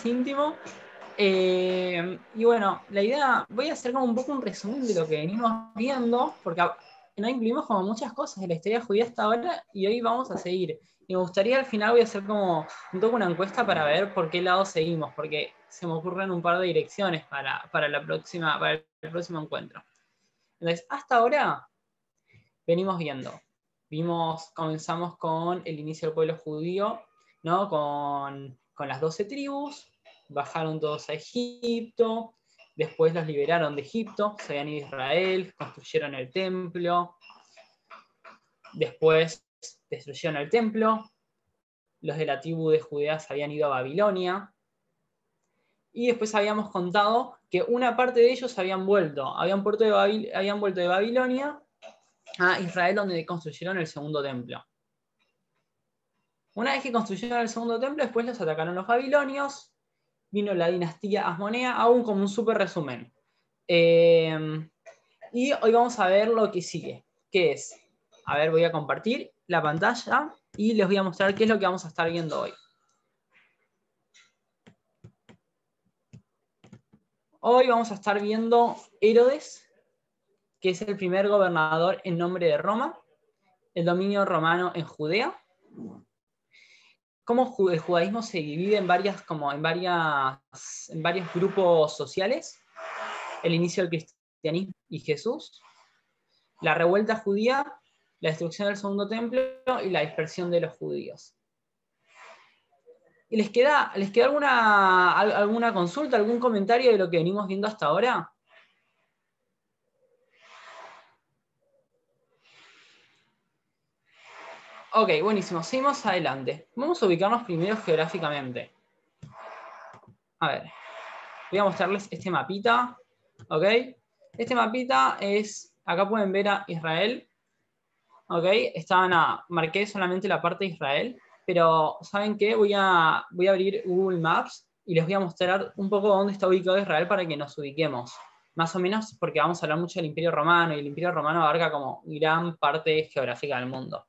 íntimo. Y bueno, la idea, voy a hacer como un poco un resumen de lo que venimos viendo, porque no incluimos como muchas cosas de la historia judía hasta ahora, y hoy vamos a seguir. Y me gustaría al final voy a hacer como un poco una encuesta para ver por qué lado seguimos, porque se me ocurren un par de direcciones para el próximo encuentro. Entonces, hasta ahora venimos viendo. Comenzamos con el inicio del pueblo judío, ¿no? Con las 12 tribus, bajaron todos a Egipto, después los liberaron de Egipto, se habían ido a Israel, construyeron el templo, después destruyeron el templo, los de la tribu de Judea se habían ido a Babilonia, y después habíamos contado que una parte de ellos habían vuelto de Babilonia a Israel, donde construyeron el segundo templo. Una vez que construyeron el segundo templo, después los atacaron los babilonios, vino la dinastía Asmonea, aún como un súper resumen. Y hoy vamos a ver lo que sigue, que es, a ver, voy a compartir la pantalla y les voy a mostrar qué es lo que vamos a estar viendo hoy. Hoy vamos a estar viendo Herodes, que es el primer gobernador en nombre de Roma, el dominio romano en Judea, cómo el judaísmo se divide en varios grupos sociales, el inicio del cristianismo y Jesús, la revuelta judía, la destrucción del segundo templo y la dispersión de los judíos. ¿Y les queda alguna consulta, algún comentario de lo que venimos viendo hasta ahora? Ok, buenísimo. Seguimos adelante. Vamos a ubicarnos primero geográficamente. A ver, voy a mostrarles este mapita. Ok, este mapita es, acá pueden ver a Israel. Ok, marqué solamente la parte de Israel, pero ¿saben qué? Voy a abrir Google Maps y les voy a mostrar un poco dónde está ubicado Israel para que nos ubiquemos. Más o menos porque vamos a hablar mucho del Imperio Romano, y el Imperio Romano abarca como gran parte geográfica del mundo.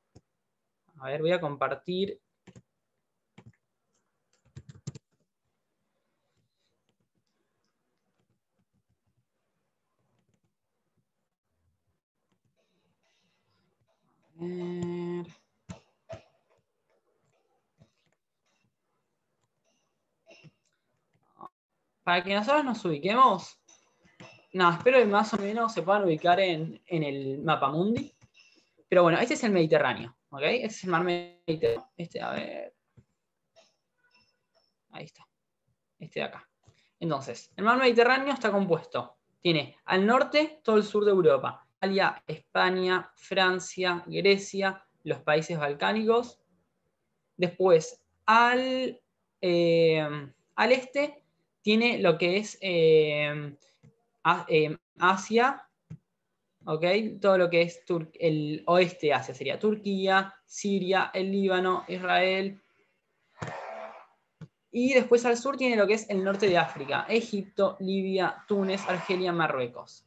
A ver, voy a compartir. Para que nosotros nos ubiquemos, espero que más o menos se puedan ubicar en el mapamundi. Pero bueno, este es el Mediterráneo, ¿ok? Este es el mar Mediterráneo. A ver. Ahí está. Este de acá. Entonces, el mar Mediterráneo está compuesto. Tiene al norte todo el sur de Europa. Italia, España, Francia, Grecia, los países balcánicos. Después, al este, tiene lo que es Asia, ¿ok? Todo lo que es el oeste de Asia sería Turquía, Siria, el Líbano, Israel. Y después al sur tiene lo que es el norte de África, Egipto, Libia, Túnez, Argelia, Marruecos.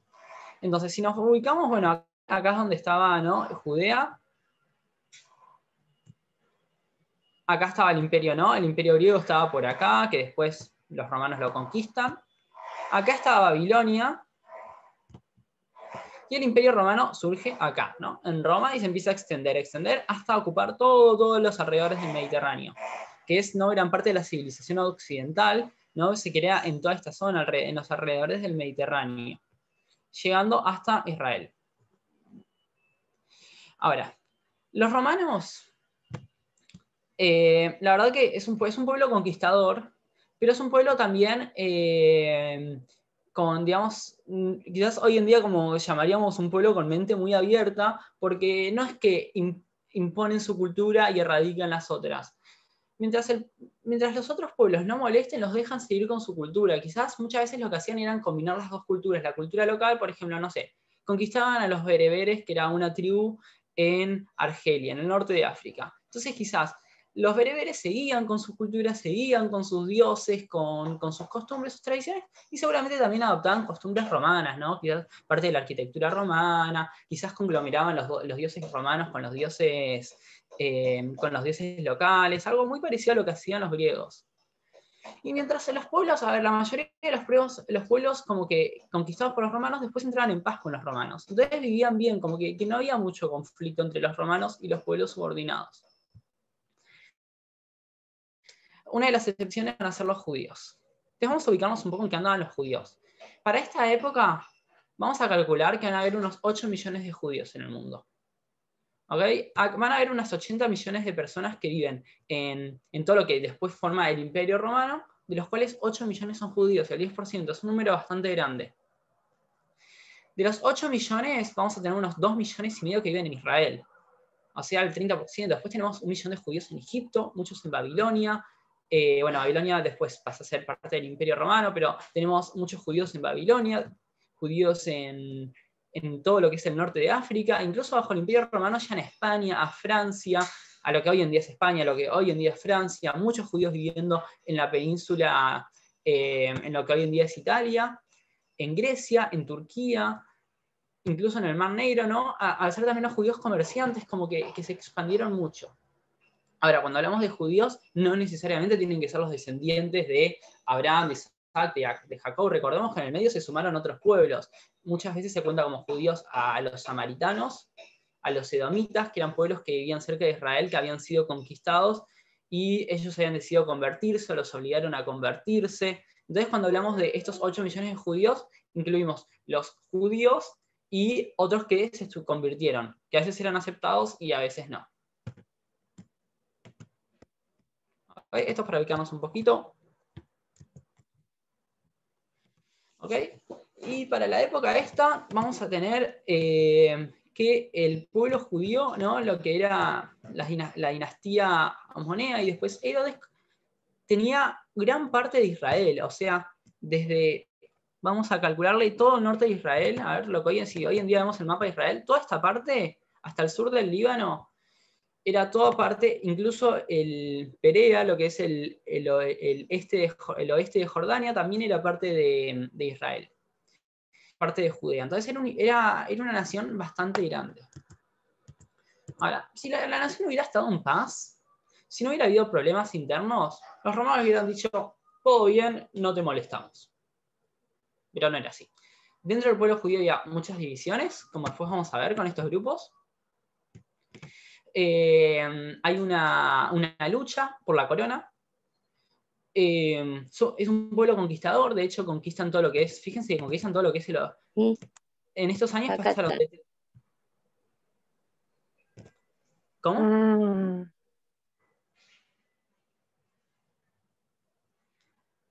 Entonces, si nos ubicamos, bueno, acá es donde estaba, ¿no? Judea. Acá estaba el imperio, ¿no? El imperio griego estaba por acá, que después los romanos lo conquistan. Acá estaba Babilonia. Y el imperio romano surge acá, ¿no? En Roma, y se empieza a extender hasta ocupar todos los alrededores del Mediterráneo, que es, ¿no?, gran parte de la civilización occidental, ¿no? Se crea en toda esta zona, en los alrededores del Mediterráneo, llegando hasta Israel. Ahora, los romanos, la verdad que es un pueblo conquistador, pero es un pueblo también con, digamos, quizás hoy en día como llamaríamos un pueblo con mente muy abierta, porque no es que imponen su cultura y erradican las otras. Mientras los otros pueblos no molesten, los dejan seguir con su cultura. Quizás muchas veces lo que hacían eran combinar las dos culturas. La cultura local, por ejemplo, no sé, conquistaban a los bereberes, que era una tribu en Argelia, en el norte de África. Entonces quizás los bereberes seguían con su cultura, seguían con sus dioses, con sus costumbres, sus tradiciones, y seguramente también adoptaban costumbres romanas, ¿no? Quizás parte de la arquitectura romana, quizás conglomeraban los dioses romanos con los dioses locales, algo muy parecido a lo que hacían los griegos. Y mientras en los pueblos, a ver, la mayoría de los pueblos como que conquistados por los romanos, después entraban en paz con los romanos. Entonces vivían bien, como que no había mucho conflicto entre los romanos y los pueblos subordinados. Una de las excepciones van a ser los judíos. Entonces vamos a ubicarnos un poco en qué andaban los judíos. Para esta época, vamos a calcular que van a haber unos 8 millones de judíos en el mundo. ¿Okay? Van a haber unas 80 millones de personas que viven en todo lo que después forma el Imperio Romano, de los cuales 8 millones son judíos, el 10%, es un número bastante grande. De los 8 millones, vamos a tener unos 2 millones y medio que viven en Israel, o sea, el 30%. Después tenemos 1 millón de judíos en Egipto, muchos en Babilonia. Bueno, Babilonia después pasa a ser parte del Imperio Romano, pero tenemos muchos judíos en Babilonia, judíos en todo lo que es el norte de África, incluso bajo el Imperio Romano ya en España, a Francia, a lo que hoy en día es España, a lo que hoy en día es Francia, muchos judíos viviendo en la península, en lo que hoy en día es Italia, en Grecia, en Turquía, incluso en el Mar Negro, ¿no? Al ser también los judíos comerciantes, como que se expandieron mucho. Ahora, cuando hablamos de judíos, no necesariamente tienen que ser los descendientes de Abraham, de Isaac, de Jacob. Recordemos que en el medio se sumaron otros pueblos. Muchas veces se cuenta como judíos a los samaritanos, a los edomitas, que eran pueblos que vivían cerca de Israel, que habían sido conquistados, y ellos habían decidido convertirse, o los obligaron a convertirse. Entonces, cuando hablamos de estos 8 millones de judíos, incluimos los judíos y otros que se convirtieron, que a veces eran aceptados y a veces no. Esto es para ubicarnos un poquito. ¿Ok? Y para la época esta vamos a tener que el pueblo judío, ¿no? Lo que era la dinastía Amonea y después Herodes, tenía gran parte de Israel, o sea, desde, vamos a calcularle todo el norte de Israel, a ver, lo que si hoy en día vemos el mapa de Israel, toda esta parte, hasta el sur del Líbano, era toda parte, incluso el Perea, lo que es el oeste de Jordania, también era parte de Israel, parte de Judea. Entonces era una nación bastante grande. Ahora, si la nación hubiera estado en paz, si no hubiera habido problemas internos, los romanos hubieran dicho, todo bien, no te molestamos. Pero no era así. Dentro del pueblo judío había muchas divisiones, como después vamos a ver con estos grupos. Hay una lucha por la corona. Es un pueblo conquistador, de hecho conquistan todo lo que es, fíjense que conquistan todo lo que es en estos años pasaron de... ¿Cómo?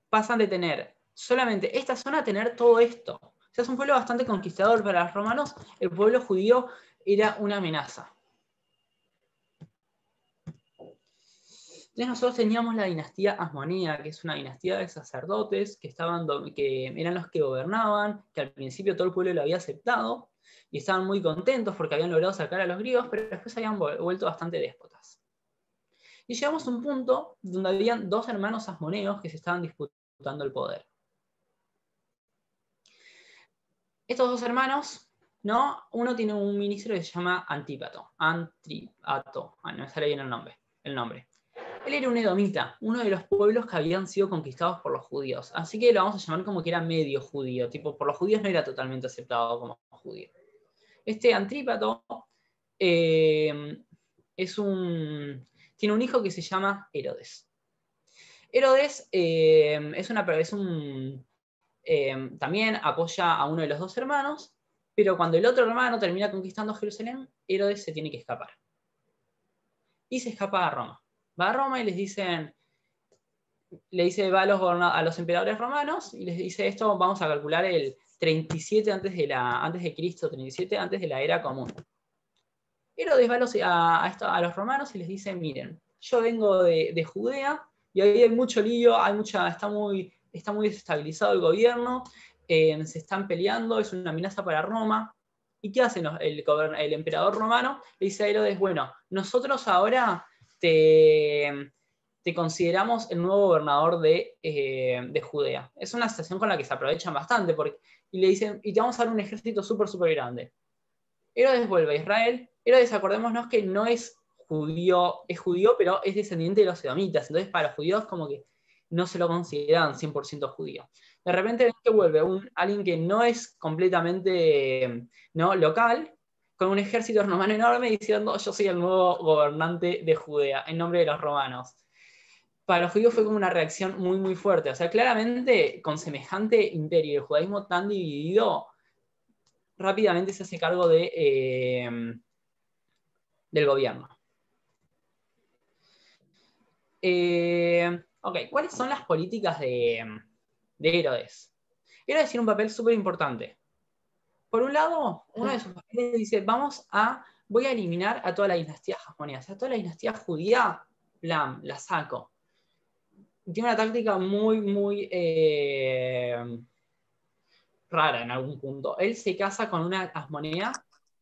Pasan de tener solamente esta zona a tener todo esto. O sea, es un pueblo bastante conquistador. Para los romanos, el pueblo judío era una amenaza. Entonces nosotros teníamos la dinastía Asmonea, que es una dinastía de sacerdotes que eran los que gobernaban, que al principio todo el pueblo lo había aceptado, y estaban muy contentos porque habían logrado sacar a los griegos, pero después habían vuelto bastante déspotas. Y llegamos a un punto donde habían 2 hermanos asmoneos que se estaban disputando el poder. Estos 2 hermanos, ¿no? Uno tiene un ministro que se llama Antípato. No me sale bien el nombre. Él era un edomita, uno de los pueblos que habían sido conquistados por los judíos. Así que lo vamos a llamar como que era medio judío. Tipo, por los judíos no era totalmente aceptado como judío. Este Antípato tiene un hijo que se llama Herodes. Herodes también apoya a uno de los 2 hermanos, pero cuando el otro hermano termina conquistando Jerusalén, Herodes se tiene que escapar. Y se escapa a Roma. Va a Roma y va a los emperadores romanos y les dice esto, vamos a calcular el 37 antes de Cristo, 37 antes de la era común. Herodes va a los romanos y les dice, miren, yo vengo de Judea y ahí hay mucho lío, está muy desestabilizado el gobierno, se están peleando, es una amenaza para Roma. ¿Y qué hace el emperador romano? Le dice a Herodes, bueno, nosotros ahora te consideramos el nuevo gobernador de Judea. Es una situación con la que se aprovechan bastante, y le dicen, y te vamos a dar un ejército súper grande. Herodes vuelve a Israel. Herodes, acordémonos que no es judío, es judío, pero es descendiente de los edomitas. Entonces, para los judíos, como que no se lo consideraban 100% judío. De repente ven que vuelve alguien que no es completamente ¿no? local, con un ejército romano enorme diciendo yo soy el nuevo gobernante de Judea, en nombre de los romanos. Para los judíos fue como una reacción muy, muy fuerte. O sea, claramente con semejante imperio y el judaísmo tan dividido, rápidamente se hace cargo del gobierno. Ok, ¿cuáles son las políticas de Herodes? Herodes tiene un papel súper importante. Por un lado, uno de sus papeles dice, voy a eliminar a toda la dinastía japonesa, o sea, toda la dinastía judía, la saco. Tiene una táctica muy, muy rara en algún punto. Él se casa con una asmonea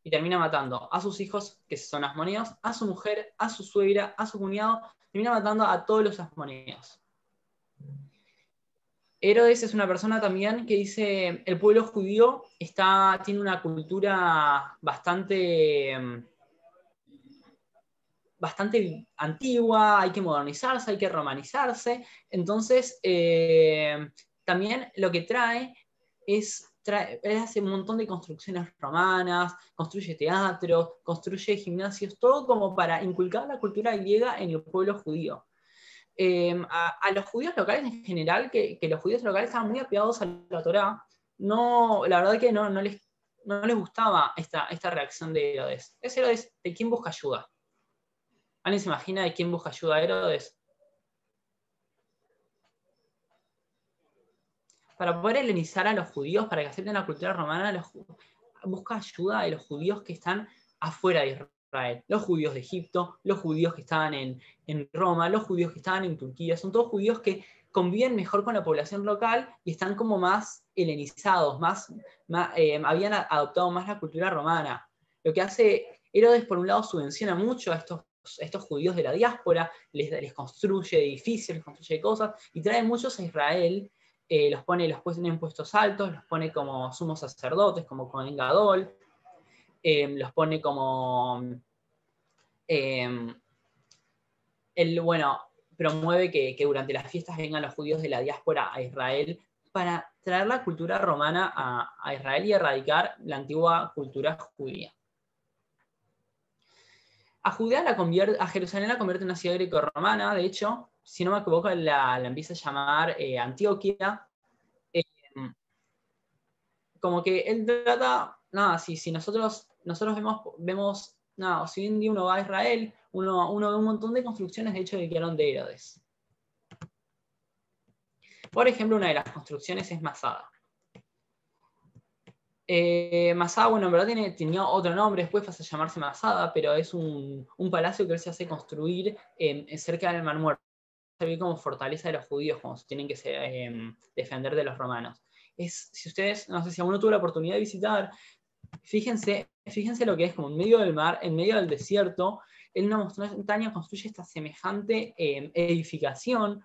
y termina matando a sus hijos, que son asmoneos, a su mujer, a su suegra, a su cuñado, termina matando a todos los asmoneos. Herodes es una persona también que dice, el pueblo judío tiene una cultura bastante antigua, hay que modernizarse, hay que romanizarse. Entonces, también lo que él hace un montón de construcciones romanas, construye teatros, construye gimnasios, todo como para inculcar la cultura griega en el pueblo judío. A los judíos locales en general, que los judíos locales estaban muy apegados a la Torá, la verdad que no les gustaba esta reacción de Herodes. Es Herodes de quién busca ayuda. ¿Alguien se imagina de quién busca ayuda a Herodes? Para poder helenizar a los judíos, para que acepten la cultura romana, busca ayuda de los judíos que están afuera de Israel. Los judíos de Egipto, los judíos que estaban en Roma, los judíos que estaban en Turquía. Son todos judíos que conviven mejor con la población local y están como más helenizados, habían adoptado más la cultura romana. Lo que hace Herodes, por un lado, subvenciona mucho a estos judíos de la diáspora, les construye edificios, les construye cosas, y trae muchos a Israel, los pone en puestos altos, los pone como sumos sacerdotes, como Cohen Gadol, los pone como... él, bueno, promueve que durante las fiestas vengan los judíos de la diáspora a Israel para traer la cultura romana a Israel y erradicar la antigua cultura judía. A Jerusalén la convierte en una ciudad greco-romana, de hecho, si no me equivoco, la empieza a llamar Antioquia. Como que él trata, nada, si nosotros vemos, nada, si hoy en día uno va a Israel, uno ve un montón de construcciones, de hecho, que quedaron de Herodes. Por ejemplo, una de las construcciones es Masada. Masada, bueno, en verdad tenía otro nombre, después pasa a llamarse Masada, pero es un palacio que él se hace construir cerca del Mar Muerto, servir como fortaleza de los judíos, como se tienen que defender de los romanos. Si ustedes, no sé si alguno tuvo la oportunidad de visitar, fíjense lo que es como en medio del mar, en medio del desierto, en una montaña construye esta semejante edificación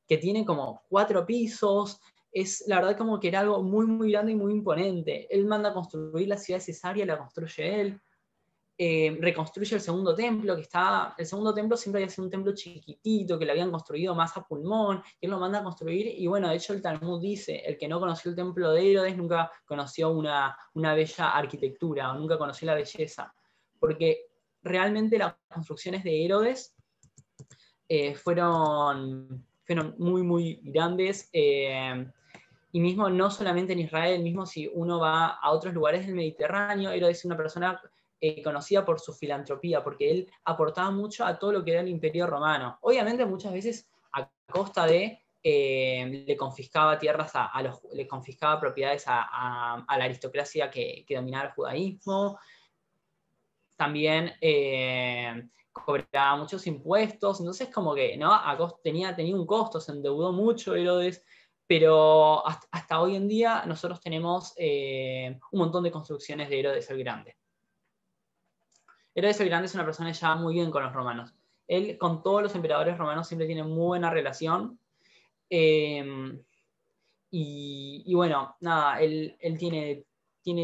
que tiene como 4 pisos. Es la verdad como que era algo muy, muy grande y muy imponente. Él manda a construir la ciudad de Cesarea, la construye él. Reconstruye el segundo templo, el segundo templo siempre había sido un templo chiquitito, que lo habían construido más a pulmón, y él lo manda a construir, y bueno, de hecho el Talmud dice, el que no conoció el templo de Herodes nunca conoció una bella arquitectura, o nunca conoció la belleza, porque realmente las construcciones de Herodes fueron muy, muy grandes, y mismo no solamente en Israel, mismo si uno va a otros lugares del Mediterráneo, Herodes es una persona conocida por su filantropía, porque él aportaba mucho a todo lo que era el Imperio Romano. Obviamente muchas veces a costa de le confiscaba tierras le confiscaba propiedades a la aristocracia que dominaba el judaísmo. También cobraba muchos impuestos, entonces como que ¿no? tenía un costo, se endeudó mucho Herodes, pero hasta hoy en día nosotros tenemos un montón de construcciones de Herodes el Grande. Herodes el Grande es una persona que lleva muy bien con los romanos. Él con todos los emperadores romanos siempre tiene muy buena relación. Y bueno, nada, él tiene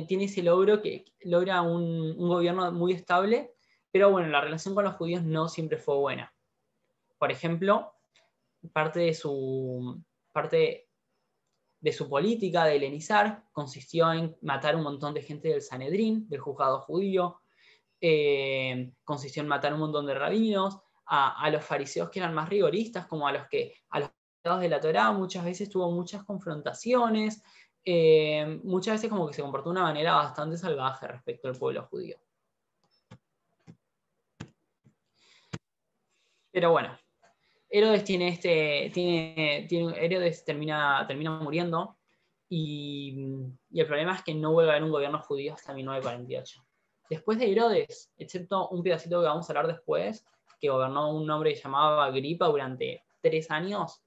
ese logro que logra un gobierno muy estable, pero bueno, la relación con los judíos no siempre fue buena. Por ejemplo, parte de su política de helenizar consistió en matar un montón de gente del Sanedrín, del juzgado judío, consistió en matar un montón de rabinos, a los fariseos que eran más rigoristas, como a los de la Torá, muchas veces tuvo muchas confrontaciones, muchas veces como que se comportó de una manera bastante salvaje respecto al pueblo judío. Pero bueno, Herodes Herodes termina muriendo y el problema es que no vuelve a haber un gobierno judío hasta 1948. Después de Herodes, excepto un pedacito que vamos a hablar después, que gobernó un hombre que llamaba Agripa durante 3 años,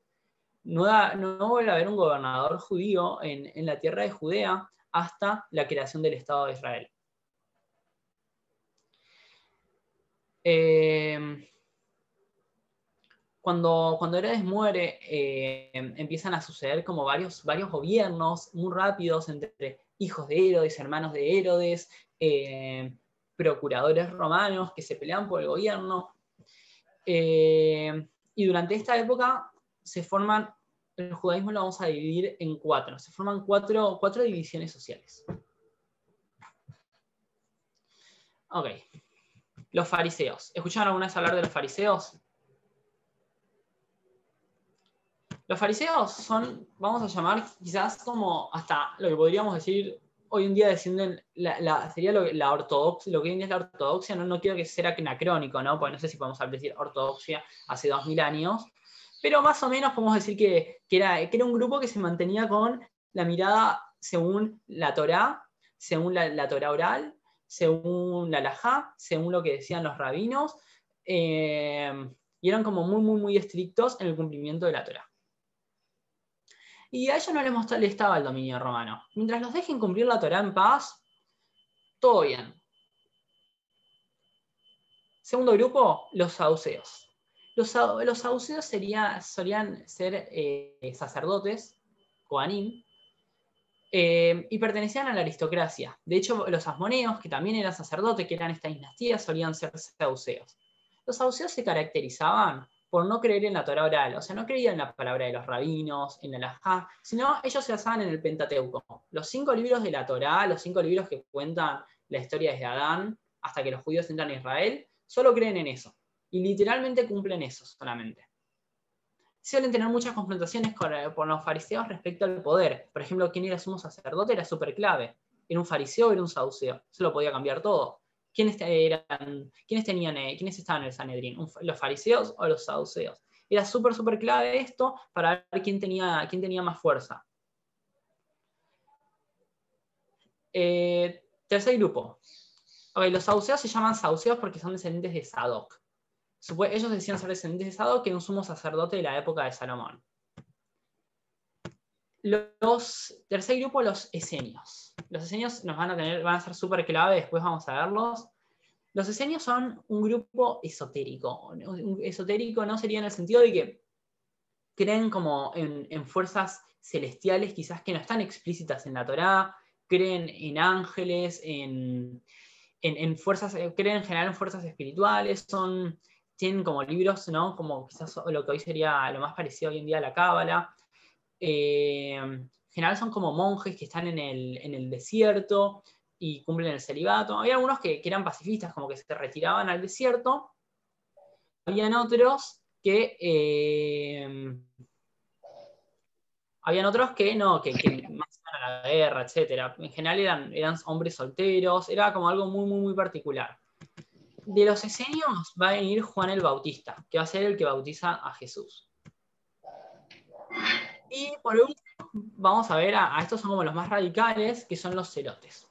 no vuelve a haber un gobernador judío en la tierra de Judea hasta la creación del Estado de Israel. Cuando Herodes muere, empiezan a suceder como varios gobiernos muy rápidos entre hijos de Herodes, hermanos de Herodes, procuradores romanos que se pelean por el gobierno. Y durante esta época se forman, el judaísmo lo vamos a dividir en 4, se forman cuatro divisiones sociales. Ok, los fariseos. ¿Escucharon alguna vez hablar de los fariseos? Los fariseos son, vamos a llamar quizás como hasta lo que podríamos decir hoy en día descienden, sería la ortodoxia, lo que hoy en día es la ortodoxia, no quiero que sea anacrónico, ¿no? Porque no sé si podemos decir ortodoxia hace 2000 años, pero más o menos podemos decir que era un grupo que se mantenía con la mirada según la Torá, según la Torá oral, según la halajá, según lo que decían los rabinos, y eran como muy estrictos en el cumplimiento de la Torá. Y a ellos no les molestaba el dominio romano. Mientras los dejen cumplir la Torá en paz, todo bien. Segundo grupo, los saduceos. Los saduceos solían ser sacerdotes, kohanim, y pertenecían a la aristocracia. De hecho, los asmoneos, que también eran sacerdotes, que eran esta dinastía, solían ser saduceos. Los saduceos se caracterizaban por no creer en la Torá oral, o sea, no creían en la palabra de los rabinos, en la halajá, sino ellos se basaban en el Pentateuco. Los 5 libros de la Torá, los 5 libros que cuentan la historia desde Adán hasta que los judíos entran a Israel, solo creen en eso. Y literalmente cumplen eso solamente. Suelen tener muchas confrontaciones con los fariseos respecto al poder. Por ejemplo, quién era sumo sacerdote era súper clave. ¿Era un fariseo o era un saduceo? Eso lo podía cambiar todo. ¿Quiénes estaban en el Sanedrín? ¿Los fariseos o los saduceos? Era súper clave esto para ver quién tenía más fuerza. Tercer grupo. Okay, los saduceos se llaman saduceos porque son descendientes de Sadoc. Ellos decían ser descendientes de Sadoc, que era un sumo sacerdote de la época de Salomón. Tercer grupo, los esenios. Los esenios van a ser súper clave, después vamos a verlos. Los esenios son un grupo esotérico. Esotérico no sería en el sentido de que creen como en fuerzas celestiales, quizás que no están explícitas en la Torá, creen en ángeles, en fuerzas, creen en general en fuerzas espirituales, tienen como libros, ¿no? Como quizás lo que hoy sería lo más parecido hoy en día a la Cábala. En general son como monjes que están en el desierto y cumplen el celibato. Había algunos que eran pacifistas, como que se retiraban al desierto. Habían otros que no, que más iban a la guerra, etc. En general eran hombres solteros, era como algo muy particular. De los esenios va a venir Juan el Bautista, que va a ser el que bautiza a Jesús. Y por último, vamos a ver estos son como los más radicales, que son los celotes.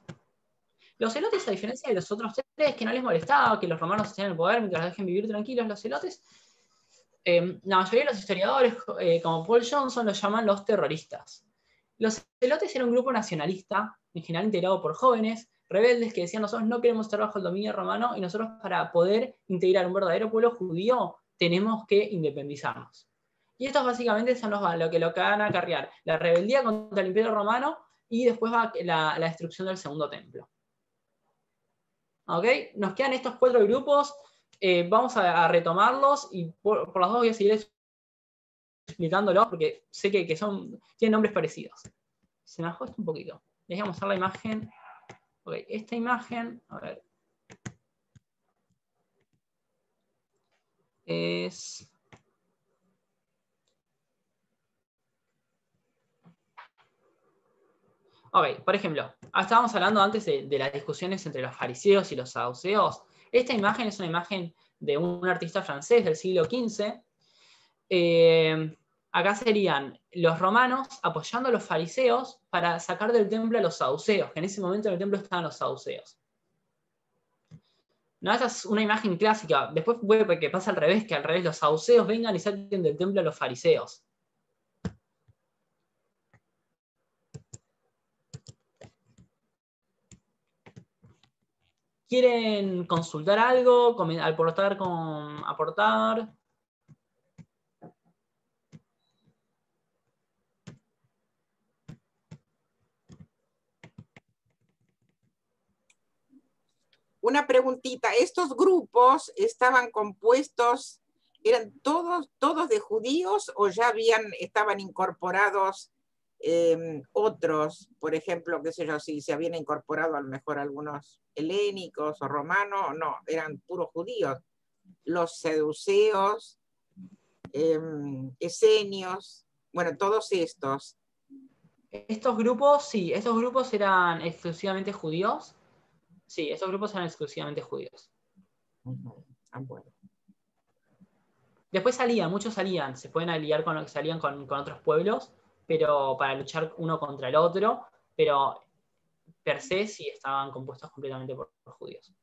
Los celotes, a diferencia de los otros 3, que no les molestaba que los romanos estén en el poder mientras los dejen vivir tranquilos, los celotes, la mayoría de los historiadores, como Paul Johnson, los llaman los terroristas. Los celotes eran un grupo nacionalista, en general integrado por jóvenes, rebeldes, que decían: nosotros no queremos estar bajo el dominio romano y nosotros, para poder integrar un verdadero pueblo judío, tenemos que independizarnos. Y estos básicamente son lo que van a acarrear la rebeldía contra el Imperio Romano y después va la destrucción del Segundo Templo. ¿Ok? Nos quedan estos 4 grupos, vamos a retomarlos y por las dos voy a seguir explicándolo porque sé que tienen nombres parecidos. Se me ajusta un poquito. Les voy a mostrar la imagen. Ok, esta imagen, a ver. Es... Ok, por ejemplo, estábamos hablando antes de las discusiones entre los fariseos y los saduceos. Esta imagen es una imagen de un artista francés del siglo XV. Acá serían los romanos apoyando a los fariseos para sacar del templo a los saduceos, que en ese momento en el templo estaban los saduceos. No, esta es una imagen clásica. Después puede que pase al revés, que al revés los saduceos vengan y saquen del templo a los fariseos. ¿Quieren consultar algo? ¿Aportar? Una preguntita, ¿estos grupos estaban compuestos, eran todos de judíos o ya estaban incorporados otros, por ejemplo, qué sé yo, si se habían incorporado a lo mejor algunos helénicos o romanos, no, eran puros judíos, los seduceos, esenios, bueno, todos estos. Estos grupos, sí, estos grupos eran exclusivamente judíos. Sí, estos grupos eran exclusivamente judíos. Bueno. Después muchos salían, se pueden aliar salían con otros pueblos, pero para luchar uno contra el otro, pero per se sí estaban compuestos completamente por judíos.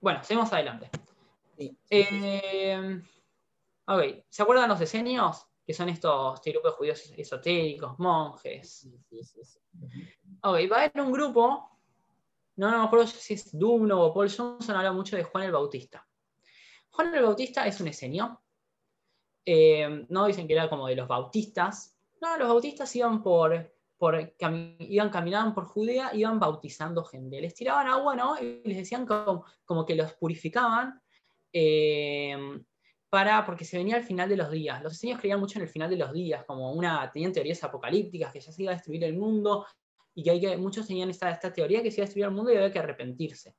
Bueno, seguimos adelante. Sí. Ok, ¿se acuerdan los esenios? Que son estos grupos de judíos esotéricos, monjes. Sí. Ok, va a haber un grupo, no me acuerdo si es Dumno o Paul Johnson, habla mucho de Juan el Bautista. Juan el Bautista es un esenio. No dicen que era como de los bautistas. No, los bautistas caminaban por Judea, iban bautizando gente. Les tiraban agua, ¿no? Y les decían como que los purificaban porque se venía al final de los días. Los esenios creían mucho en el final de los días, tenían teorías apocalípticas, que ya se iba a destruir el mundo, y que muchos tenían esta teoría que se iba a destruir el mundo y había que arrepentirse.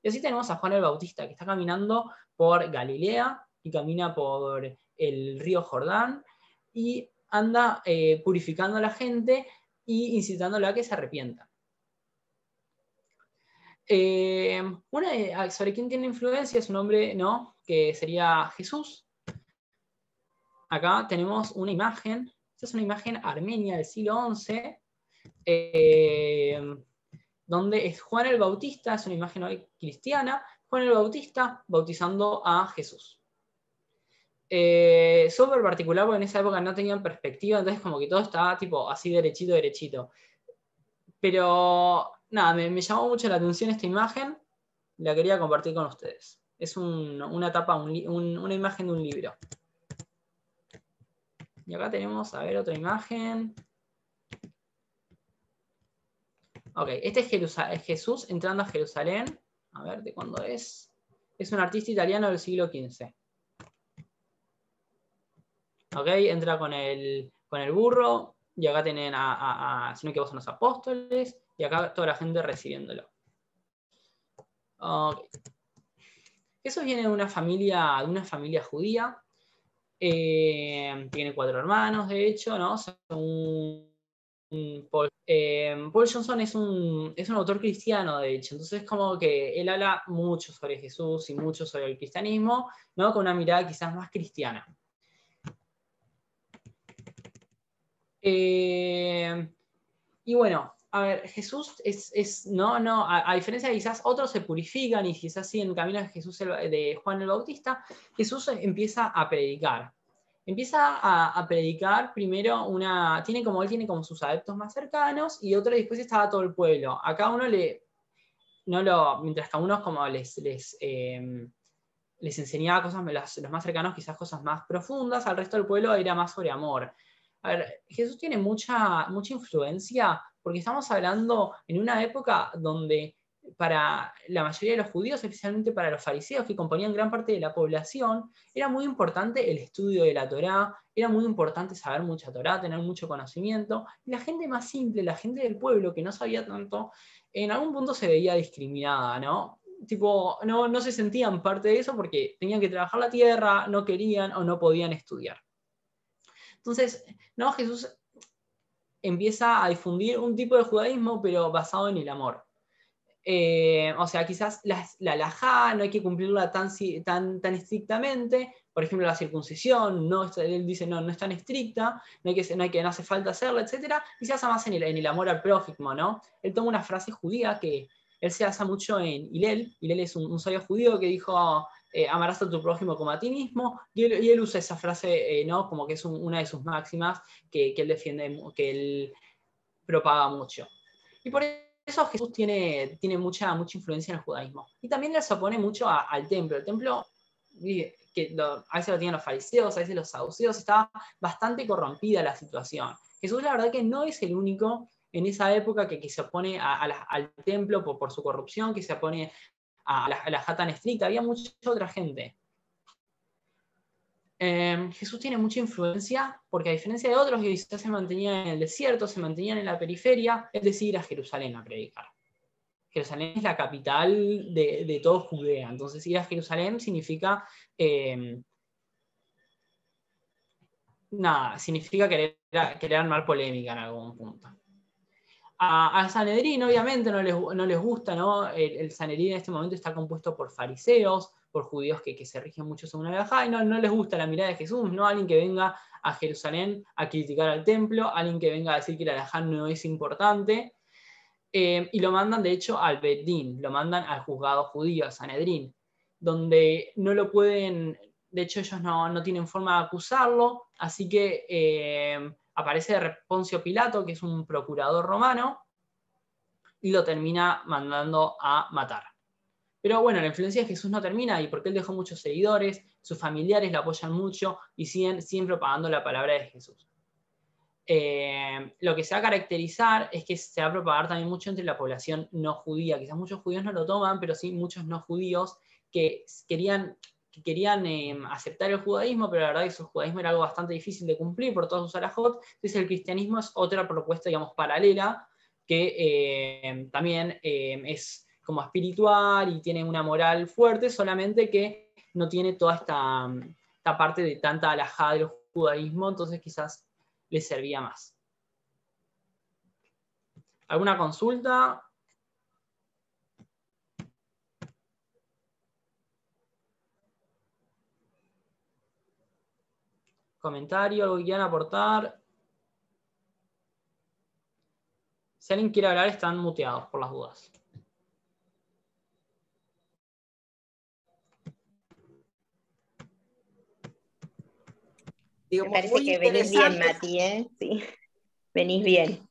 Y así tenemos a Juan el Bautista, que está caminando por Galilea y camina por el río Jordán y anda purificando a la gente y incitándola a que se arrepienta. Sobre quién tiene influencia es un hombre, ¿no?, que sería Jesús. Acá tenemos una imagen, esta es una imagen armenia del siglo XI, donde es Juan el Bautista, es una imagen hoy cristiana, Juan el Bautista bautizando a Jesús. Súper particular porque en esa época no tenían perspectiva, entonces como que todo estaba tipo así derechito. Pero nada, me llamó mucho la atención esta imagen, la quería compartir con ustedes. Es una imagen de un libro. Y acá tenemos, a ver, otra imagen. Ok, este es Jesús entrando a Jerusalén. A ver, ¿de cuándo es? Es un artista italiano del siglo XV. Ok, entra con el burro, y acá tienen si no que vos son los apóstoles, y acá toda la gente recibiéndolo. Okay. Jesús viene de una familia judía. Tiene 4 hermanos, de hecho, ¿no? Paul Johnson es un autor cristiano, de hecho, entonces como que él habla mucho sobre Jesús y mucho sobre el cristianismo, ¿no?, con una mirada quizás más cristiana. Y bueno, a ver, Jesús a diferencia de quizás otros se purifican y quizás siguen el camino de Juan el Bautista, Jesús empieza a predicar. Empieza a predicar primero él tiene como sus adeptos más cercanos y otro después estaba todo el pueblo. A cada uno mientras que a unos como les enseñaba cosas, los más cercanos quizás cosas más profundas, al resto del pueblo era más sobre amor. A ver, Jesús tiene mucha influencia porque estamos hablando en una época donde para la mayoría de los judíos, especialmente para los fariseos, que componían gran parte de la población, era muy importante el estudio de la Torá, era muy importante saber mucha Torá, tener mucho conocimiento, y la gente más simple, la gente del pueblo que no sabía tanto, en algún punto se veía discriminada, ¿no? Tipo, no se sentían parte de eso porque tenían que trabajar la tierra, no querían o no podían estudiar. Entonces, no, Jesús empieza a difundir un tipo de judaísmo, pero basado en el amor. O sea, quizás la halajá no hay que cumplirla tan estrictamente. Por ejemplo, la circuncisión, él dice, no es tan estricta, no hace falta hacerla, etc. Y se basa más en el amor al prójimo, ¿no? Él toma una frase judía que él se basa mucho en Hillel. Hillel es un sabio judío que dijo, amarás a tu prójimo como a ti mismo, y él usa esa frase, ¿no? Como que es una de sus máximas que él defiende, que él propaga mucho. Y por eso Jesús tiene mucha influencia en el judaísmo. Y también le opone mucho al templo. El templo, que a veces lo tienen los fariseos, a veces los saduceos, estaba bastante corrompida la situación. Jesús, la verdad, que no es el único en esa época que se opone al templo por su corrupción, que se opone a la tan estricta. Había mucha otra gente. Jesús tiene mucha influencia porque, a diferencia de otros que quizás se mantenían en el desierto, se mantenían en la periferia, es decir, ir a Jerusalén a predicar. Jerusalén es la capital de todo Judea, entonces ir a Jerusalén significa significa querer armar polémica en algún punto. Al Sanedrín, obviamente, no les gusta, ¿no? El Sanedrín en este momento está compuesto por fariseos, por judíos que se rigen mucho según la halajá, y no les gusta la mirada de Jesús, ¿no? Alguien que venga a Jerusalén a criticar al templo, alguien que venga a decir que la halajá no es importante, y lo mandan, de hecho, al Bet Din, lo mandan al juzgado judío, al Sanedrín, donde no lo pueden, de hecho ellos no tienen forma de acusarlo, así que aparece Poncio Pilato, que es un procurador romano, y lo termina mandando a matar. Pero bueno, la influencia de Jesús no termina ahí, porque él dejó muchos seguidores, sus familiares lo apoyan mucho y siguen propagando la palabra de Jesús. Lo que se va a caracterizar es que se va a propagar también mucho entre la población no judía. Quizás muchos judíos no lo toman, pero sí muchos no judíos que querían aceptar el judaísmo, pero la verdad es que el judaísmo era algo bastante difícil de cumplir por todos sus alajot. Entonces el cristianismo es otra propuesta, digamos, paralela, que también es como espiritual y tiene una moral fuerte, solamente que no tiene toda esta parte de tanta alajá del judaísmo, entonces quizás les servía más. ¿Alguna consulta? ¿Comentario? ¿Algo que quieran aportar? Si alguien quiere hablar, están muteados por las dudas. Digo, Me parece muy que venís bien, interesante. Mati, ¿eh? Sí, venís bien.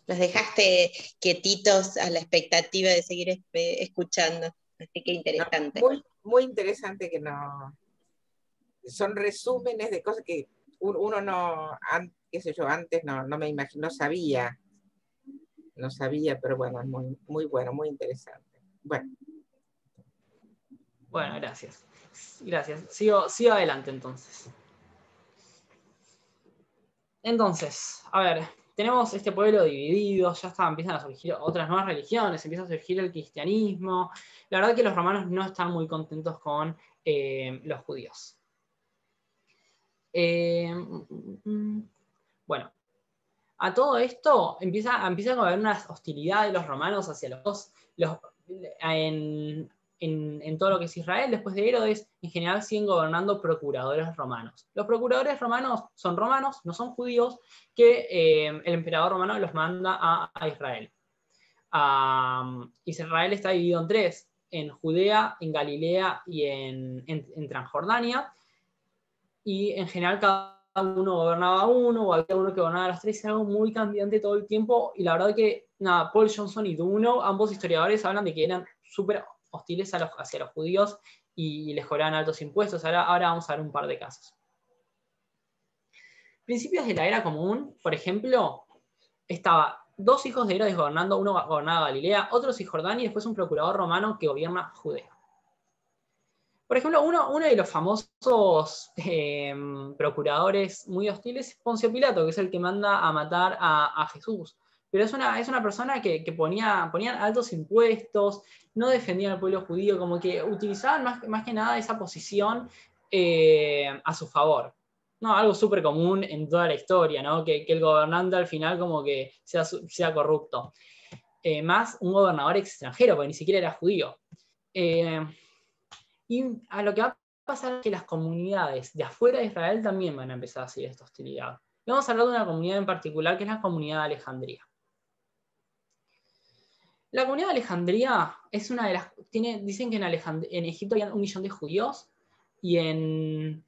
Nos dejaste quietitos a la expectativa de seguir escuchando. Así que No, interesante. muy interesante que no. Son resúmenes de cosas que uno no, qué sé yo, antes no me imagino, no sabía, pero bueno, es muy bueno, muy interesante. Bueno. Bueno, gracias. Gracias. Sigo adelante entonces. Entonces, a ver, tenemos este pueblo dividido, empiezan a surgir otras nuevas religiones, empieza a surgir el cristianismo. La verdad que los romanos no están muy contentos con los judíos. Bueno, a todo esto empieza a haber una hostilidad de los romanos hacia en todo lo que es Israel. Después de Herodes, en general siguen gobernando procuradores romanos. Los procuradores romanos, no son judíos, que el emperador romano los manda a Israel. Israel está dividido en tres: en Judea, en Galilea y en Transjordania. Y en general cada uno gobernaba uno, o había uno que gobernaba las tres. Era algo muy cambiante todo el tiempo, y la verdad que Paul Johnson y Duno, ambos historiadores, hablan de que eran súper hostiles hacia los judíos y les cobraban altos impuestos. Ahora vamos a ver un par de casos. Principios de la era común, por ejemplo, estaba 2 hijos de Herodes gobernando, uno gobernaba Galilea, otro Cisjordania y después un procurador romano que gobierna Judea. Por ejemplo, uno de los famosos procuradores muy hostiles es Poncio Pilato, que es el que manda a matar a Jesús. Pero es una persona que ponían altos impuestos, no defendían al pueblo judío, como que utilizaban más que nada esa posición a su favor. No, algo súper común en toda la historia, ¿no? Que el gobernante al final como que sea corrupto. Más un gobernador extranjero, porque ni siquiera era judío. Y a lo que va a pasar es que las comunidades de afuera de Israel también van a empezar a seguir esta hostilidad. Y vamos a hablar de una comunidad en particular, que es la comunidad de Alejandría. La comunidad de Alejandría es una de las... dicen que en Egipto había 1 millón de judíos y un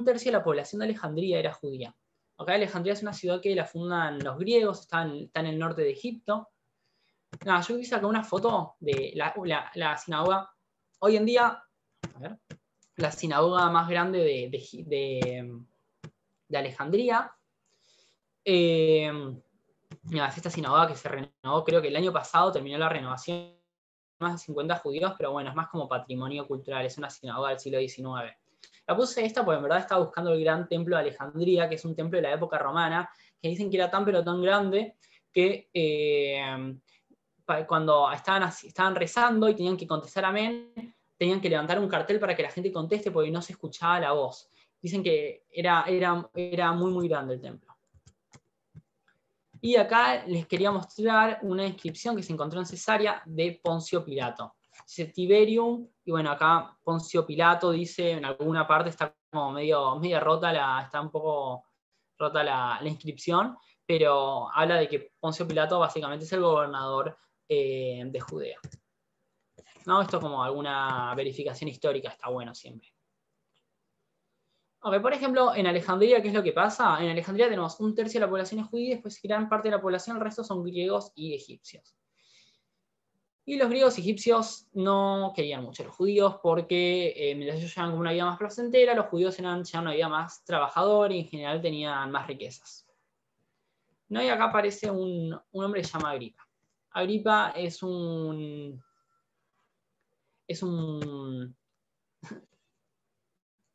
tercio de la población de Alejandría era judía. Acá Alejandría es una ciudad que la fundan los griegos, está en el norte de Egipto. Nada, yo hice acá una foto de la sinagoga. Hoy en día, a ver, la sinagoga más grande de Alejandría. Mira, es esta sinagoga que se renovó, creo que el año pasado terminó la renovación, más de 50 judíos, pero bueno, es más como patrimonio cultural, es una sinagoga del siglo XIX. La puse esta porque en verdad estaba buscando el gran templo de Alejandría, que es un templo de la época romana, que dicen que era tan pero tan grande que cuando estaban rezando y tenían que contestar amén, tenían que levantar un cartel para que la gente conteste porque no se escuchaba la voz. Dicen que era muy, muy grande el templo. Y acá les quería mostrar una inscripción que se encontró en Cesarea de Poncio Pilato. Dice Tiberium, y bueno, acá Poncio Pilato dice, en alguna parte está como medio rota, está un poco rota la inscripción, pero habla de que Poncio Pilato básicamente es el gobernador de Judea. ¿No? Esto como alguna verificación histórica está bueno siempre. Ok, por ejemplo, en Alejandría, ¿qué es lo que pasa? En Alejandría tenemos 1/3 de la población es judía y después gran parte de la población, el resto son griegos y egipcios. Y los griegos y egipcios no querían mucho a los judíos porque mientras ellos llevaban como una vida más placentera, los judíos llevaban una vida más trabajadora y en general tenían más riquezas. ¿No? Y acá aparece un hombre que se llama Agripa. Agripa es un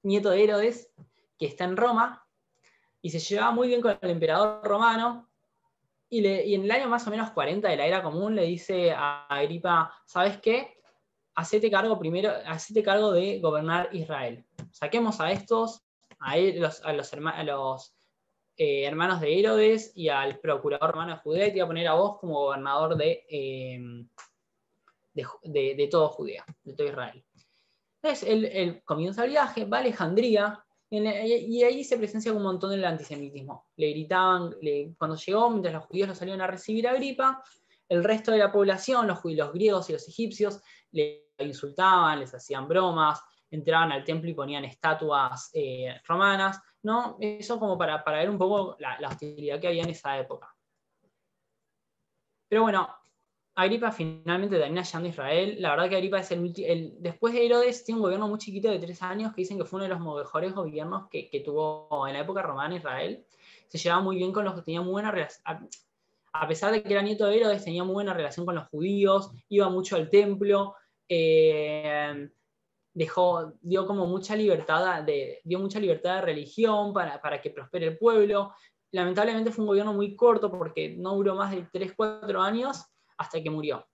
nieto de Herodes que está en Roma y se llevaba muy bien con el emperador romano y en el año más o menos 40 de la era común le dice a Agripa, ¿sabes qué? Hacete cargo de gobernar Israel. Saquemos a estos, a los hermanos de Herodes y al procurador romano de Judea y te voy a poner a vos como gobernador de todo Judea, de todo Israel. Entonces él comienza el viaje, va a Alejandría y ahí se presencia un montón del antisemitismo. Le gritaban, cuando llegó, mientras los judíos lo salieron a recibir a Agripa, el resto de la población, los griegos y los egipcios, le insultaban, les hacían bromas, entraban al templo y ponían estatuas romanas, ¿no? Eso como para ver un poco la hostilidad que había en esa época. Pero bueno, Agripa finalmente termina llegando a Israel. La verdad que Agripa es después de Herodes, tiene un gobierno muy chiquito de 3 años que dicen que fue uno de los mejores gobiernos que tuvo en la época romana Israel. Se llevaba muy bien con los que tenía muy buena relación. A pesar de que era nieto de Herodes, tenía muy buena relación con los judíos, iba mucho al templo, dio como mucha libertad de religión para que prospere el pueblo. Lamentablemente fue un gobierno muy corto porque no duró más de 3-4 años hasta que murió.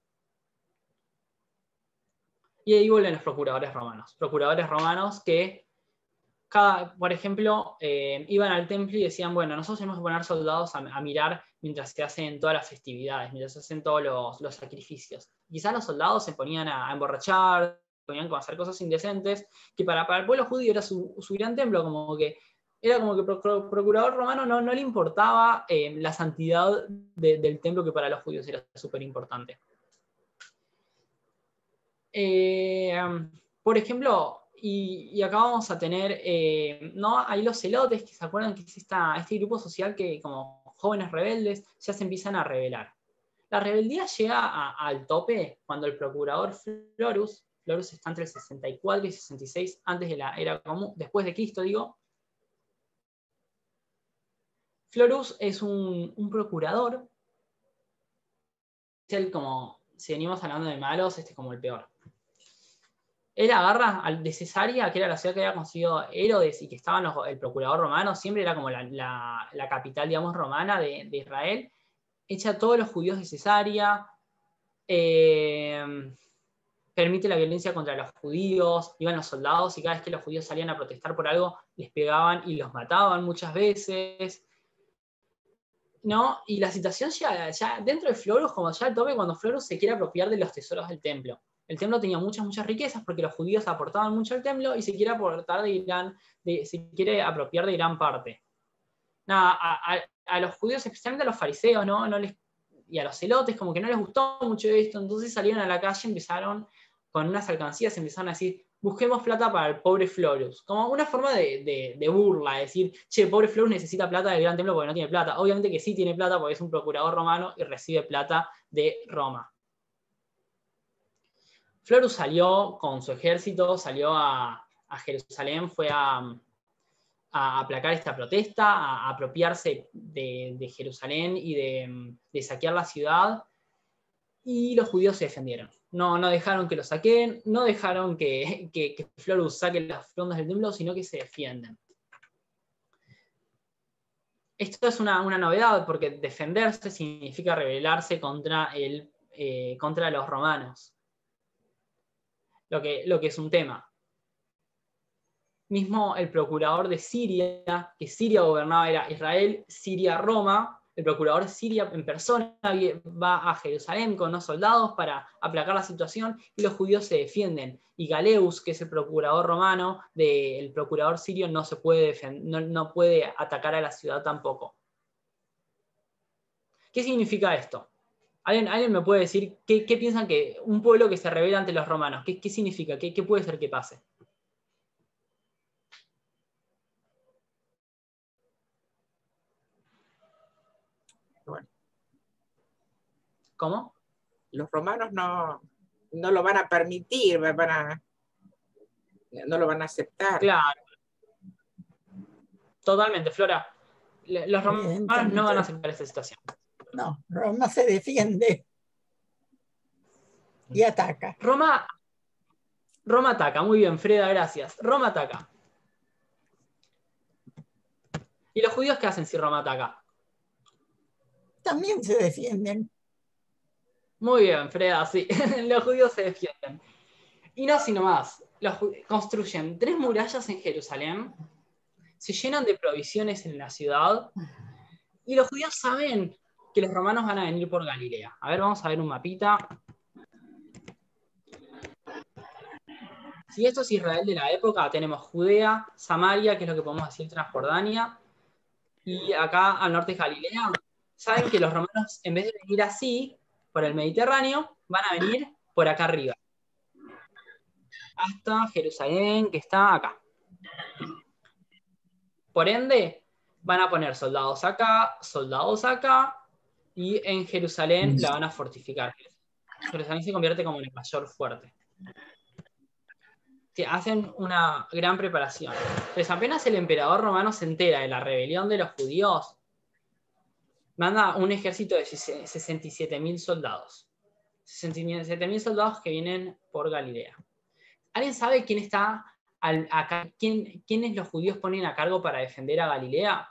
Y ahí vuelven los procuradores romanos que, por ejemplo, iban al templo y decían, bueno, nosotros tenemos que poner soldados a mirar mientras se hacen todas las festividades, mientras se hacen todos los sacrificios. Quizás los soldados se ponían a emborrachar, ponían a hacer cosas indecentes, que para el pueblo judío era su gran templo, era como que el procurador romano no le importaba la santidad del templo, que para los judíos era súper importante. Por ejemplo, y acá vamos a tener, ¿no? Ahí los celotes, que se acuerdan que es este grupo social que como jóvenes rebeldes ya se empiezan a rebelar. La rebeldía llega al tope cuando el procurador Florus está entre el 64 y 66 antes de la era común, después de Cristo, digo. Florus es un procurador el como, si venimos hablando de malos, este es como el peor. Él agarra de Cesarea, que era la ciudad que había construido Herodes y que estaba el procurador romano, siempre era como la capital, digamos, romana de Israel, echa a todos los judíos de Cesarea, permite la violencia contra los judíos, iban los soldados y cada vez que los judíos salían a protestar por algo, les pegaban y los mataban muchas veces, ¿no? Y la situación ya dentro de Florus, como ya al tope, cuando Florus se quiere apropiar de los tesoros del templo. El templo tenía muchas riquezas porque los judíos aportaban mucho al templo y se quiere apropiar de gran parte. Nada, a los judíos, especialmente a los fariseos, ¿no? Y a los celotes, como que no les gustó mucho esto, entonces salieron a la calle, empezaron con unas alcancías, empezaron a decir, busquemos plata para el pobre Florus, como una forma de burla, de decir, che, pobre Florus necesita plata del gran templo porque no tiene plata. Obviamente que sí tiene plata porque es un procurador romano y recibe plata de Roma. Florus salió con su ejército, salió a Jerusalén, fue a aplacar esta protesta, a apropiarse de Jerusalén y de saquear la ciudad, y los judíos se defendieron. No dejaron que lo saquen, no dejaron que Florus saque las frondas del templo, sino que se defienden. Esto es una novedad, porque defenderse significa rebelarse contra los romanos. Lo que es un tema. Mismo el procurador de Siria, que Siria gobernaba, era Israel, Siria, Roma. El procurador de Siria en persona va a Jerusalén con unos soldados para aplacar la situación y los judíos se defienden. Y Galeus, que es el procurador romano, el procurador sirio, no puede atacar a la ciudad tampoco. ¿Qué significa esto? ¿Alguien me puede decir qué piensan que un pueblo que se rebela ante los romanos? ¿Qué significa? ¿Qué puede ser que pase? Bueno. ¿Cómo? Los romanos no lo van a permitir, no lo van a aceptar. Claro. Totalmente, Flora. Los romanos no van a aceptar esta situación. No, Roma se defiende y ataca. Roma ataca, muy bien, Freda, gracias. Roma ataca. ¿Y los judíos qué hacen si Roma ataca? También se defienden. Muy bien, Freda, sí. Los judíos se defienden. Y no, sino más. Construyen 3 murallas en Jerusalén, se llenan de provisiones en la ciudad, y los judíos saben que los romanos van a venir por Galilea. A ver, vamos a ver un mapita. Si esto es Israel de la época, tenemos Judea, Samaria, que es lo que podemos decir Transjordania, y acá al norte es Galilea. Saben que los romanos, en vez de venir así, por el Mediterráneo, van a venir por acá arriba. Hasta Jerusalén, que está acá. Por ende, van a poner soldados acá, y en Jerusalén la van a fortificar. Jerusalén se convierte como en el mayor fuerte. Hacen una gran preparación. Pues apenas el emperador romano se entera de la rebelión de los judíos, manda un ejército de 67.000 soldados. 67.000 soldados que vienen por Galilea. ¿Alguien sabe quién está acá? ¿Quiénes los judíos ponen a cargo para defender a Galilea?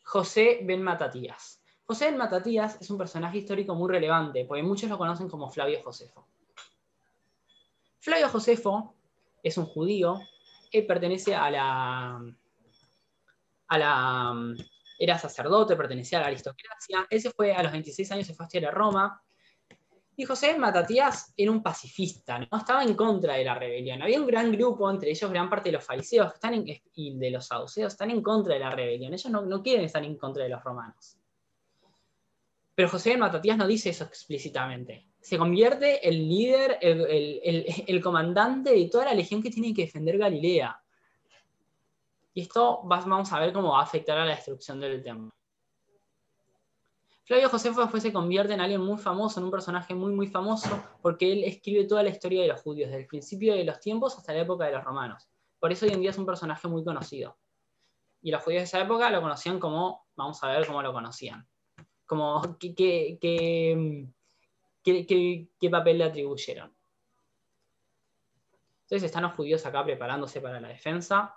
José ben Matatías. José ben Matatías es un personaje histórico muy relevante, porque muchos lo conocen como Flavio Josefo. Flavio Josefo es un judío que pertenece era sacerdote, pertenecía a la aristocracia. Él se fue a los 26 años, se fue a estudiar a Roma. Y José ben Matatías era un pacifista, ¿no? Estaba en contra de la rebelión. Había un gran grupo, entre ellos gran parte de los fariseos y de los saduceos, están en contra de la rebelión. Ellos no quieren estar en contra de los romanos. Pero José ben Matatías no dice eso explícitamente. Se convierte el líder, el comandante de toda la legión que tiene que defender Galilea. Y esto vamos a ver cómo va a afectar a la destrucción del templo. Flavio Josefo después se convierte en alguien muy famoso, en un personaje muy, muy famoso, porque él escribe toda la historia de los judíos, desde el principio de los tiempos hasta la época de los romanos. Por eso hoy en día es un personaje muy conocido. Y los judíos de esa época lo conocían como, vamos a ver cómo lo conocían, como qué papel le atribuyeron. Entonces están los judíos acá preparándose para la defensa.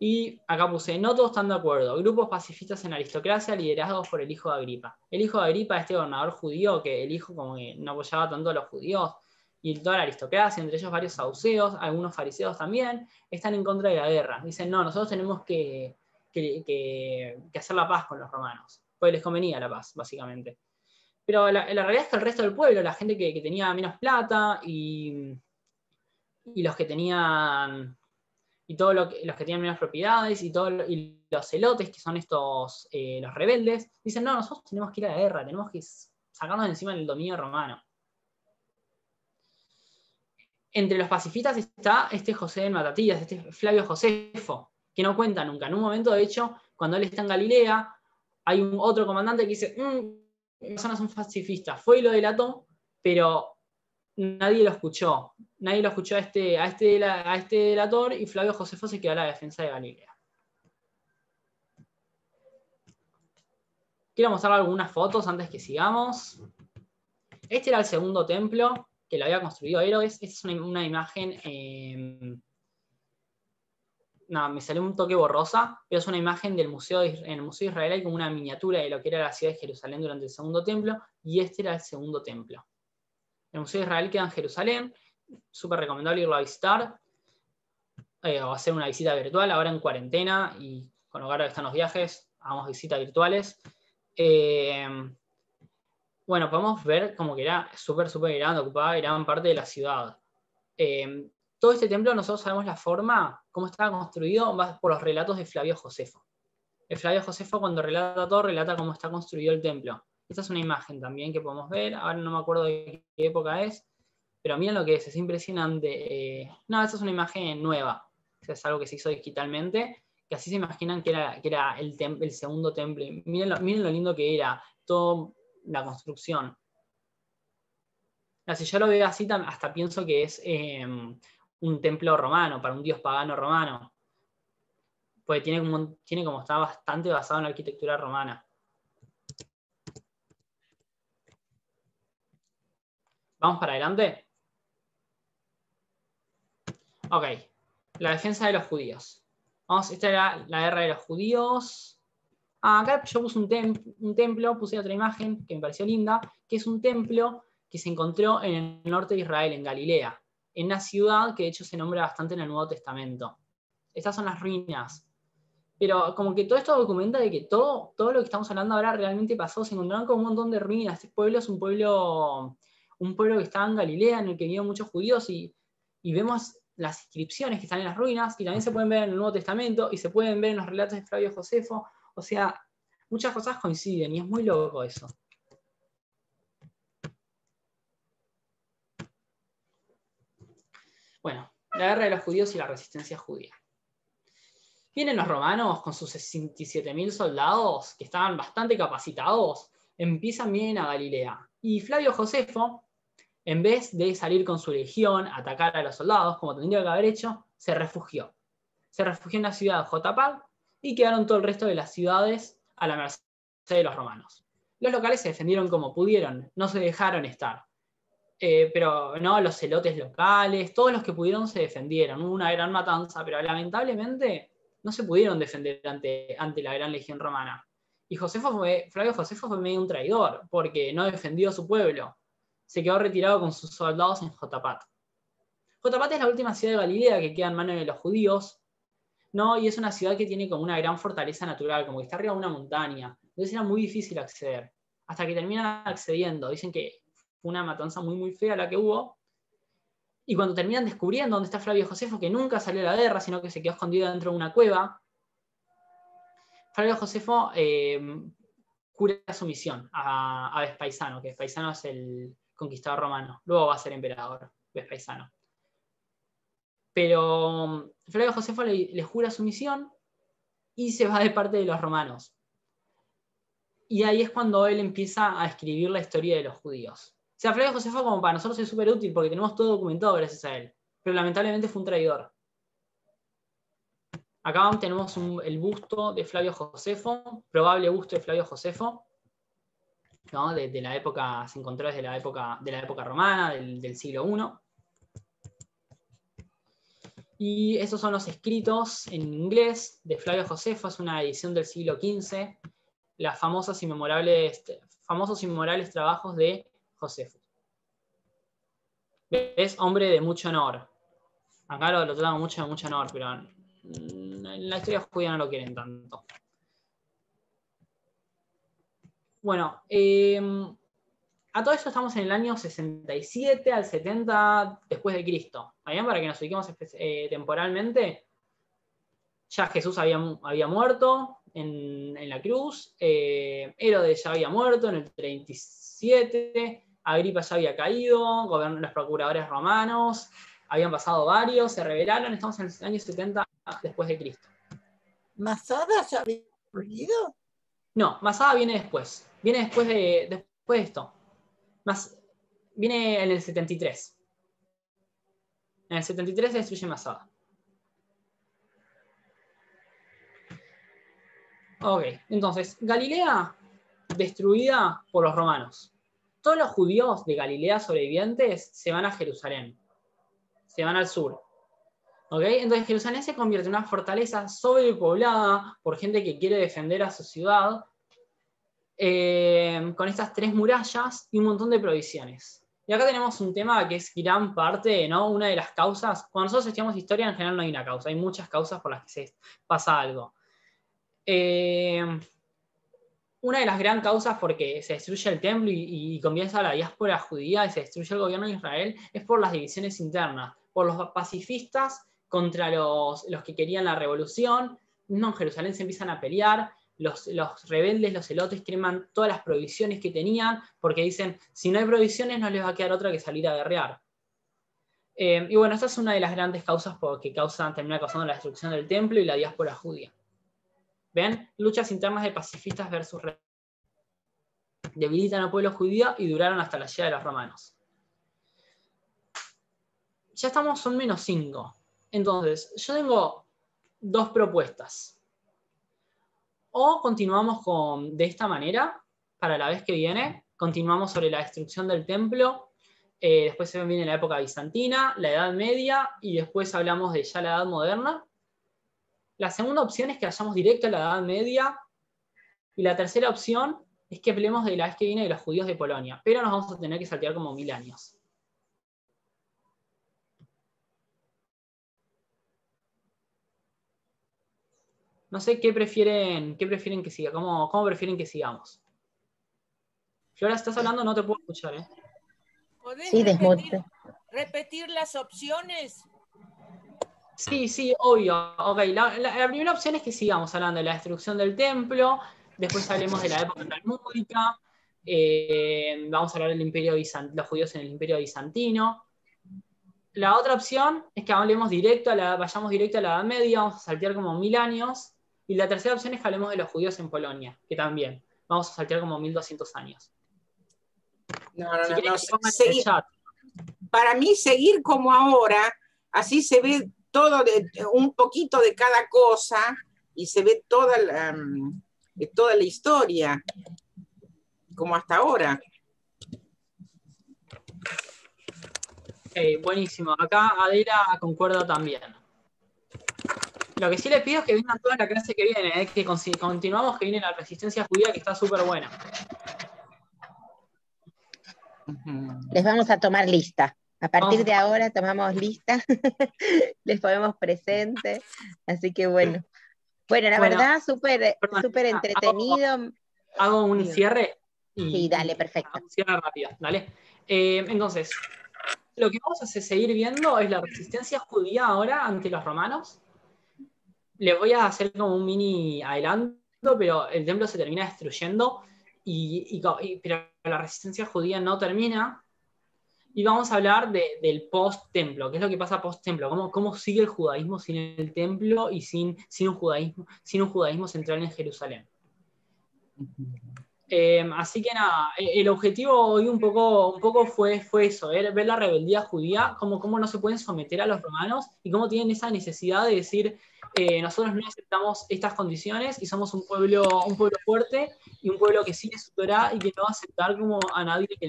Y acá puse, no todos están de acuerdo. Grupos pacifistas en la aristocracia liderados por el hijo de Agripa. El hijo de Agripa, este gobernador judío, que el hijo como que no apoyaba tanto a los judíos, y toda la aristocracia, entre ellos varios saduceos, algunos fariseos también, están en contra de la guerra. Dicen, no, nosotros tenemos que hacer la paz con los romanos. Pues les convenía la paz, básicamente. Pero la realidad es que el resto del pueblo, la gente que tenía menos plata y los que tenían... y los que tienen menos propiedades, y los celotes, que son estos, los rebeldes, dicen, no, nosotros tenemos que ir a la guerra, tenemos que sacarnos de encima del dominio romano. Entre los pacifistas está este José de Matatías, este Flavio Josefo, que no cuenta nunca. En un momento, de hecho, cuando él está en Galilea, hay un otro comandante que dice, personas son pacifistas, fue y lo delató, pero nadie lo escuchó. Nadie lo escuchó a este delator, y Flavio Josefo se quedó a la defensa de Galilea. Quiero mostrar algunas fotos antes que sigamos. Este era el segundo templo que lo había construido Herodes. Esta es una imagen... me salió un toque borrosa, pero es una imagen del museo. En el Museo de Israel hay como una miniatura de lo que era la ciudad de Jerusalén durante el segundo templo, y este era el segundo templo. El Museo de Israel queda en Jerusalén, súper recomendable irlo a visitar, o hacer una visita virtual, ahora en cuarentena, y con lo caro que están los viajes, hagamos visitas virtuales. Bueno, podemos ver como que era súper grande, ocupaba gran parte de la ciudad. Todo este templo nosotros sabemos la forma, cómo estaba construido, por los relatos de Flavio Josefo. El Flavio Josefo, cuando relata todo, relata cómo está construido el templo. Esta es una imagen también que podemos ver, ahora no me acuerdo de qué época es, pero miren lo que es impresionante. No, esta es una imagen nueva, o sea, es algo que se hizo digitalmente, que así se imaginan que era el segundo templo. Miren lo lindo que era, toda la construcción. Si yo lo veo así, hasta pienso que es un templo romano, para un dios pagano romano, porque tiene como está bastante basado en la arquitectura romana. ¿Vamos para adelante? Ok, la defensa de los judíos. Esta era la guerra de los judíos. Acá yo puse un templo, puse otra imagen que me pareció linda, que es un templo que se encontró en el norte de Israel, en Galilea, en una ciudad que de hecho se nombra bastante en el Nuevo Testamento. Estas son las ruinas. Pero como que todo esto documenta de que todo lo que estamos hablando ahora realmente pasó. Se encontraron con un montón de ruinas. Este pueblo es un pueblo que estaba en Galilea, en el que vivían muchos judíos, y vemos las inscripciones que están en las ruinas, y también se pueden ver en el Nuevo Testamento, y se pueden ver en los relatos de Flavio Josefo. O sea, muchas cosas coinciden, y es muy loco eso. Bueno, la guerra de los judíos y la resistencia judía. Vienen los romanos con sus 67.000 soldados, que estaban bastante capacitados, empiezan bien a Galilea. Y Flavio Josefo, en vez de salir con su legión a atacar a los soldados, como tendría que haber hecho, se refugió. Se refugió en la ciudad de Jotapat, y quedaron todo el resto de las ciudades a la merced de los romanos. Los locales se defendieron como pudieron, no se dejaron estar. Pero no, los celotes locales, todos los que pudieron se defendieron. Hubo una gran matanza, pero lamentablemente no se pudieron defender ante la gran legión romana. Y Flavio Josefo fue medio un traidor, porque no defendió a su pueblo. Se quedó retirado con sus soldados en Jotapat. Jotapat es la última ciudad de Galilea que queda en manos de los judíos, ¿no? Y es una ciudad que tiene como una gran fortaleza natural, como que está arriba de una montaña. Entonces era muy difícil acceder. Hasta que terminan accediendo. Dicen que fue una matanza muy fea la que hubo. Y cuando terminan descubriendo dónde está Flavio Josefo, que nunca salió a la guerra, sino que se quedó escondido dentro de una cueva, Flavio Josefo cura su misión a Vespasiano, que Vespasiano es el conquistador romano. Luego va a ser emperador Vespasiano. Pero Flavio Josefo le jura su misión y se va de parte de los romanos. Y ahí es cuando él empieza a escribir la historia de los judíos. O sea, Flavio Josefo como para nosotros es súper útil porque tenemos todo documentado gracias a él. Pero lamentablemente fue un traidor. Acá tenemos el busto de Flavio Josefo, probable busto de Flavio Josefo, ¿no? De la época, se encontró desde la época romana, del siglo I. Y estos son los escritos en inglés de Flavio Josefo, es una edición del siglo XV, los famosos y memorables trabajos de Josefo. Es hombre de mucho honor. Acá lo tratan mucho honor, pero en la historia judía no lo quieren tanto. Bueno, a todo esto estamos en el año 67 al 70 después de Cristo. ¿Bien? Para que nos ubiquemos temporalmente, ya Jesús había muerto en la cruz, Herodes ya había muerto en el 37, Agripa ya había caído, los procuradores romanos, habían pasado varios, se rebelaron, estamos en el año 70 después de Cristo. ¿Masada ya había ocurrido? No, Masada viene después. Viene después de esto. Viene en el 73. En el 73 se destruye Masada. Ok, entonces, Galilea destruida por los romanos. Todos los judíos de Galilea sobrevivientes se van a Jerusalén. Se van al sur. ¿Ok? Entonces Jerusalén se convierte en una fortaleza sobrepoblada por gente que quiere defender a su ciudad, con estas 3 murallas y un montón de provisiones. Y acá tenemos un tema que es gran parte, ¿no? Una de las causas, cuando nosotros estudiamos historia en general no hay una causa, hay muchas causas por las que se pasa algo. Una de las gran causas porque se destruye el templo y comienza la diáspora judía y se destruye el gobierno de Israel es por las divisiones internas, por los pacifistas contra los que querían la revolución. No, en Jerusalén se empiezan a pelear, los rebeldes, los celotes queman todas las provisiones que tenían porque dicen, si no hay provisiones no les va a quedar otra que salir a guerrear. Y bueno, esta es una de las grandes causas que termina causando la destrucción del templo y la diáspora judía. ¿Ven? Luchas internas de pacifistas versus rebeldes. Debilitan al pueblo judío y duraron hasta la llegada de los romanos. Ya estamos, son -5. Entonces, yo tengo 2 propuestas. O continuamos de esta manera, para la vez que viene, continuamos sobre la destrucción del templo, después viene la época bizantina, la Edad Media, y después hablamos de ya la Edad Moderna. La segunda opción es que vayamos directo a la Edad Media, y la tercera opción es que hablemos de la vez que viene de los judíos de Polonia, pero nos vamos a tener que saltear como 1000 años. No sé qué prefieren que siga, cómo prefieren que sigamos. Flora, ¿estás hablando? No te puedo escuchar, ¿eh? ¿Podés Sí, repetir las opciones? Sí, obvio. Ok, la primera opción es que sigamos hablando de la destrucción del templo, después hablemos de la época talmúdica, vamos a hablar del imperio los judíos en el imperio bizantino. La otra opción es que vayamos directo a la Edad Media, vamos a saltear como 1000 años, y la tercera opción es que hablemos de los judíos en Polonia, que también vamos a saltear como 1200 años. No, Si quieren que pongan en el seguir, chat. para mí seguir como ahora, así se ve todo, un poquito de cada cosa y se ve toda la historia, como hasta ahora. Buenísimo. Acá Adela concuerda también. Lo que sí les pido es que vengan toda la clase que viene, que continuamos, que viene la resistencia judía, que está súper buena. Les vamos a tomar lista. A partir de ahora tomamos lista, les ponemos presente, así que bueno. Bueno, la verdad, súper entretenido. Hago un cierre. Sí, dale, perfecto. Un cierre rápido, dale. Entonces, lo que vamos a seguir viendo es la resistencia judía ahora ante los romanos. Les voy a hacer como un mini adelanto, pero el templo se termina destruyendo, pero la resistencia judía no termina. Y vamos a hablar del post-templo, qué es lo que pasa post-templo, cómo sigue el judaísmo sin el templo y sin un judaísmo central en Jerusalén. Así que nada, el objetivo hoy un poco fue eso, ver la rebeldía judía, cómo no se pueden someter a los romanos y cómo tienen esa necesidad de decir, nosotros no aceptamos estas condiciones y somos un pueblo fuerte y un pueblo que sigue su Torá y que no va a aceptar como a nadie que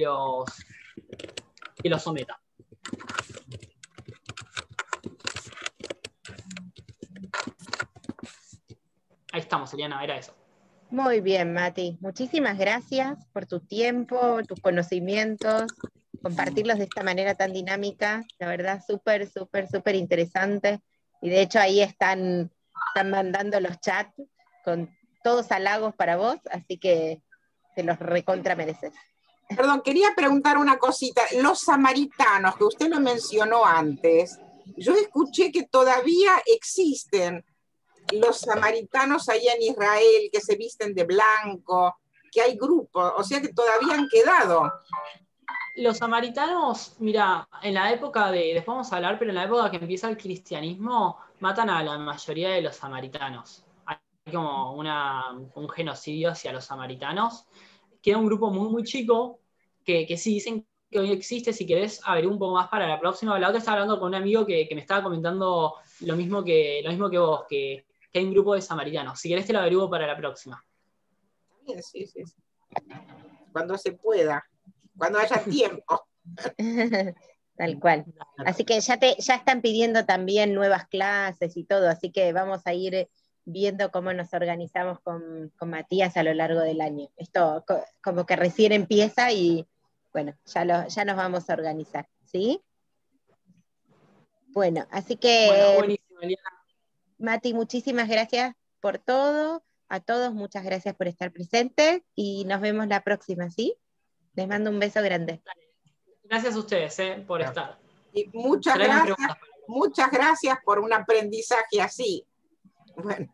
los someta. Ahí estamos, Eliana, era eso. Muy bien, Mati. Muchísimas gracias por tu tiempo, tus conocimientos, compartirlos de esta manera tan dinámica. La verdad, súper, súper, súper interesante. Y de hecho ahí están mandando los chats con todos halagos para vos, así que te los recontra mereces. Perdón, quería preguntar una cosita. Los samaritanos, que usted lo mencionó antes, yo escuché que todavía existen los samaritanos allá en Israel, que se visten de blanco, que hay grupos, o sea que todavía han quedado. Los samaritanos, mira, en la época después vamos a hablar, pero en la época que empieza el cristianismo, matan a la mayoría de los samaritanos. Hay como un genocidio hacia los samaritanos. Queda un grupo muy, muy chico, que sí dicen que hoy existe. Si querés averiguar un poco más para la próxima. La otra estaba hablando con un amigo que me estaba comentando lo mismo que vos, que hay un grupo de samaritanos. Si querés te lo averiguo para la próxima. Sí. Cuando se pueda, cuando haya tiempo. Tal cual. Así que ya están pidiendo también nuevas clases y todo, así que vamos a ir viendo cómo nos organizamos con Matías a lo largo del año. Esto como que recién empieza y bueno, ya nos vamos a organizar, ¿sí? Bueno, así que bueno, buenísimo, Eliana. Mati, muchísimas gracias por todo. A todos, muchas gracias por estar presentes y nos vemos la próxima, ¿sí? Les mando un beso grande. Gracias a ustedes por estar. Y muchas gracias por un aprendizaje así. Bueno.